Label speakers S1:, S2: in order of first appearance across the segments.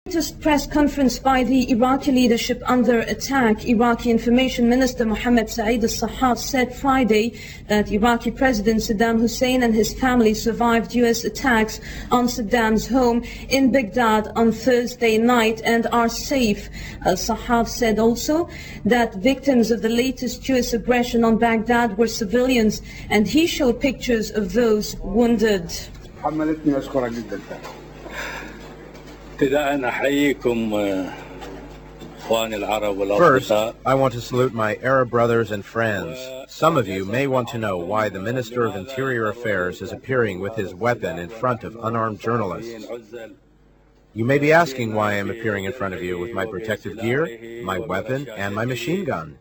S1: Latest press conference by the Iraqi leadership under attack. Iraqi Information Minister Mohammed Saeed al-Sahaf said Friday that Iraqi President Saddam Hussein and his family survived U.S. attacks on Saddam's home in Baghdad on Thursday night and are safe. Al-Sahaf said also that victims of the latest U.S. aggression on Baghdad were civilians, and he showed pictures of those wounded.
S2: First, I want to salute my Arab brothers and friends. Some of you may want to know why the Minister of Interior Affairs is appearing with his weapon in front of unarmed journalists. You may be asking why I am appearing in front of you with my protective gear, my weapon, and my machine gun.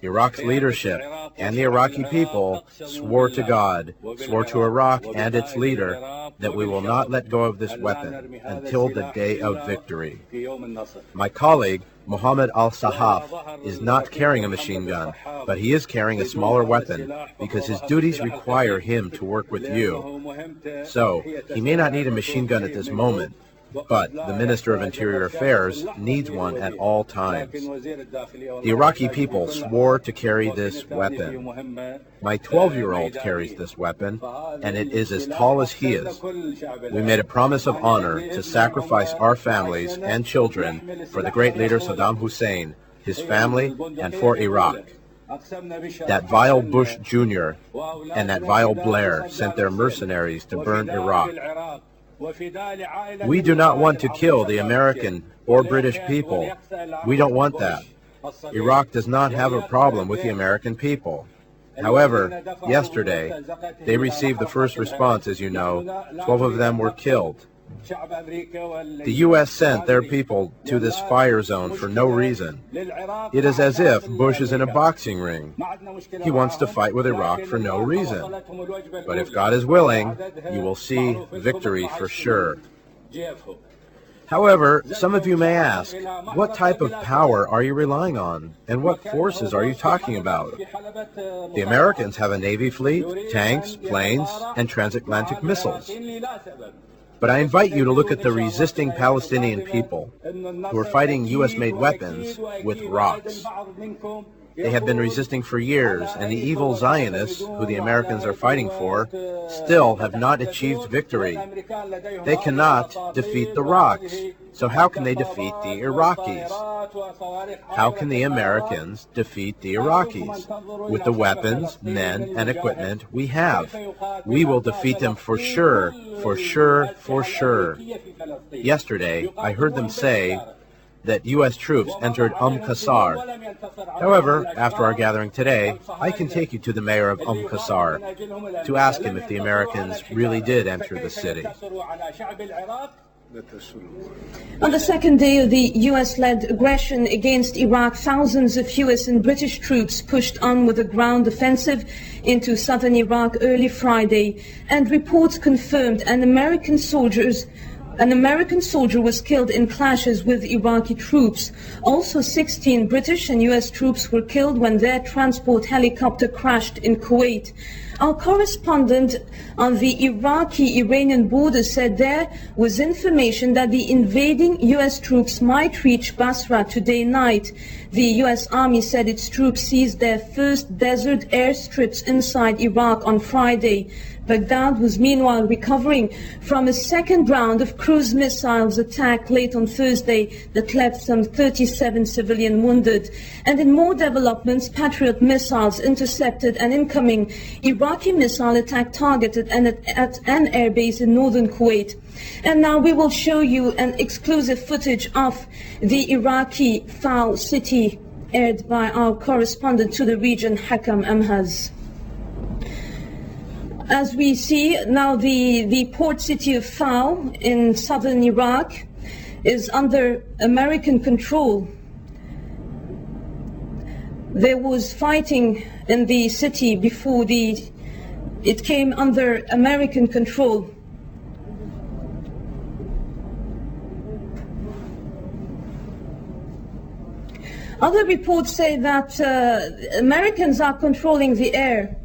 S2: Iraq's leadership and the Iraqi people swore to God, swore to Iraq and its leader, that we will not let go of this weapon until the day of victory. My colleague, Mohammed al-Sahaf, is not carrying a machine gun, but he is carrying a smaller weapon because his duties require him to work with you. So, he may not need a machine gun at this moment, but the Minister of Interior Affairs needs one at all times. The Iraqi people swore to carry this weapon. My 12-year-old carries this weapon, and it is as tall as he is. We made a promise of honor to sacrifice our families and children for the great leader Saddam Hussein, his family, and for Iraq. That vile Bush Jr. and that vile Blair sent their mercenaries to burn Iraq. We do not want to kill the American or British people. We don't want that. Iraq does not have a problem with the American people. However, yesterday, they received the first response, as you know. 12 of them were killed. The U.S. sent their people to this fire zone for no reason. It is as if Bush is in a boxing ring. He wants to fight with Iraq for no reason. But if God is willing, you will see victory for sure. However, some of you may ask, what type of power are you relying on? And what forces are you talking about? The Americans have a Navy fleet, tanks, planes, and transatlantic missiles. But I invite you to look at the resisting Palestinian people who are fighting U.S.-made weapons with rocks. They have been resisting for years, and the evil Zionists, who the Americans are fighting for, still have not achieved victory. They cannot defeat the rocks. So how can they defeat the Iraqis? How can the Americans defeat the Iraqis? With the weapons, men, and equipment we have. We will defeat them for sure, for sure, for sure. Yesterday, I heard them say that U.S. troops entered Qasr. However, after our gathering today, I can take you to the mayor of Qasr to ask him if the Americans really did enter the city.
S1: On the second day of the U.S.-led aggression against Iraq, thousands of U.S. and British troops pushed on with a ground offensive into southern Iraq early Friday, and reports confirmed an American soldier was killed in clashes with Iraqi troops. Also, 16 British and U.S. troops were killed when their transport helicopter crashed in Kuwait. Our correspondent on the Iraqi-Iranian border said there was information that the invading U.S. troops might reach Basra today night. The U.S. Army said its troops seized their first desert airstrips inside Iraq on Friday. Baghdad was meanwhile recovering from a second round of cruise missiles attack late on Thursday that left some 37 civilian wounded. And in more developments, Patriot missiles intercepted an incoming Iraqi missile attack targeted at an airbase in northern Kuwait. And now we will show you an exclusive footage of the Iraqi Fao city aired by our correspondent to the region, Hakam Amhaz. As we see now, the port city of Fao in southern Iraq is under American control. There was fighting in the city before it came under American control. Other reports say that Americans are controlling the air.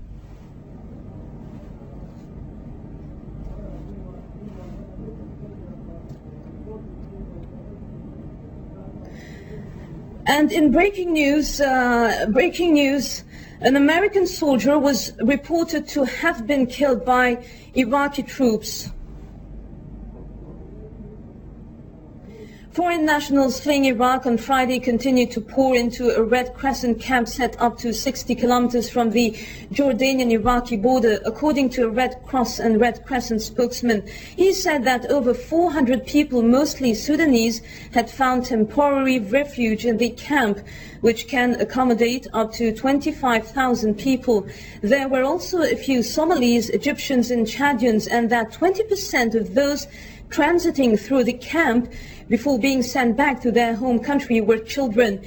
S1: And in breaking news, an American soldier was reported to have been killed by Iraqi troops. Foreign nationals fleeing Iraq on Friday continued to pour into a Red Crescent camp set up to 60 kilometers from the Jordanian-Iraqi border, according to a Red Cross and Red Crescent spokesman. He said that over 400 people, mostly Sudanese, had found temporary refuge in the camp, which can accommodate up to 25,000 people. There were also a few Somalis, Egyptians and Chadians, and that 20% of those transiting through the camp before being sent back to their home country were children.